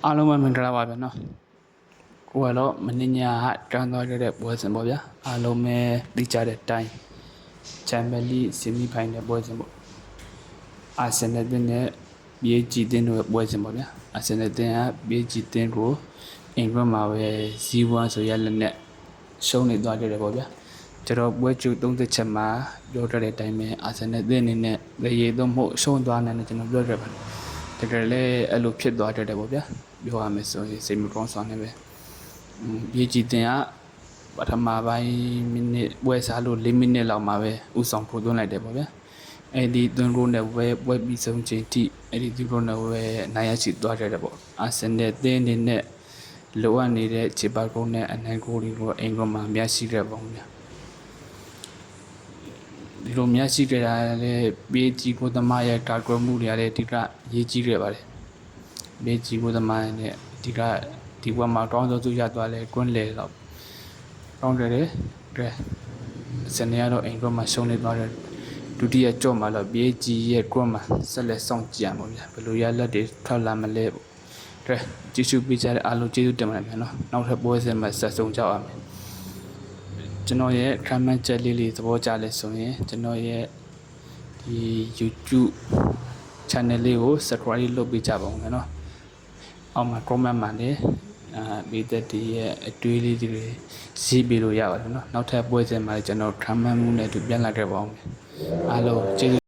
အားလုံးပဲမင်္ဂလာပါဗျာနော်ကိုကတော့မင်းညာတန်းသွားတဲ့ပွဲစဉ်ပေါ့ဗျာအားလုံးပဲသိကြတဲ့အတိုင်းချန်ပီယံလိဆီမီဖိုင်နယ်ပွဲစဉ်ပေါ့အာဆင်နယ်နဲ့ PSG တင်းတို့ပွဲစဉ်ပေါ့ဗျာအာဆင်နယ်တင်းက PSG တင်းကိုအင်္ဂလန်မှာပဲ0-1ဆိုရလက်နဲ့ရှုံးနေသွားကြတယ်ပေါ့ဗျာကျွန်တော်ပွဲကျ30ချက်မှာပြောထားတဲ့အတိုင်းပဲအာဆင်နယ်တင်းအနေနဲ့လေရီတော့မဟုတ်ရှုံးသွားနိုင်တယ်ကျွန်တော်ပြောခဲ့ပါတယ်တကယ်လည်းအဲ့လိုဖြစ်သွားတယ်ပေါ့ဗျာပြောရမယ်ဆိုရင်စိတ်မကောင်းစွာနဲ့ပဲရေးကြည့်တင်ကပထမပိုင်းမိနစ်ပွဲစားလို့4မိနစ်လောက်မှာပဲဥဆောင်ဖို့သွင်းလိုက်တယ်ပေါ့ဗျာအဲ့ဒီသွင်းလို့နဲ့ပွဲပြီးဆုံးချိန်ထိအဲ့ဒီသွင်းလို့နဲ့ပဲနိုင်ရရှိသွားတယ်ပေါ့အာဆင်နယ်တင်းနေနဲ့လိုအပ်နေတဲ့ခြေပတ်ကုန်းနဲ့အနိုင်ဂိုးတွေကိုအင်္ဂလန်မှာမျှရှိခဲ့ပါဘူးဗျာဒီလိုမျှရှိကြတာလည်း PSG ကိုသမားရဲ့ကာကွယ်မှုတွေလည်းဒီကရေးကြီးခဲ့ပါတယ် PSG ကိုသမားနဲ့ဒီဘက်မှာကောင်းဆုံးသူရသွားလဲကွန်းလေတော့ကောင်းတယ်ကဲစနေရတော့အင်္ဂလန်မှာရှုံးနေသွားတယ်ဒုတိယကြော့မှာတော့ PSG ရဲ့ကွန်းမှာဆက်လက်စောင့်ကြည့်ရမှာဗျာဘယ်လိုရလက်တွေထွက်လာမလဲပေါ့ကဲကြည့်ရှုပေးကြတဲ့အားလုံးကျေးဇူးတင်ပါတယ်ဗျာနော်နောက်ထပ်ပွဲစဉ်မှာဆက်ဆုံကြအောင်ကျွန်တော်ရဲ့ခံမှန်းချက်လေးသဘောကျလဲဆိုရင်ကျွန်တော်ရဲ့ဒီ YouTube channel လေးကို subscribe လုပ်ပေးကြပါဦးနော်အောက်မှာ comment မှာလည်းမိသက်တည်းရဲ့အတွေးလေးတွေရေးပေးလို့ရပါတယ်နော်နောက်ထပ်ပွဲစဉ်မှာကျွန်တော်ခံမှန်းမှုနဲ့တူပြန်လာခဲ့ပါအောင်အားလုံးကျေးဇူး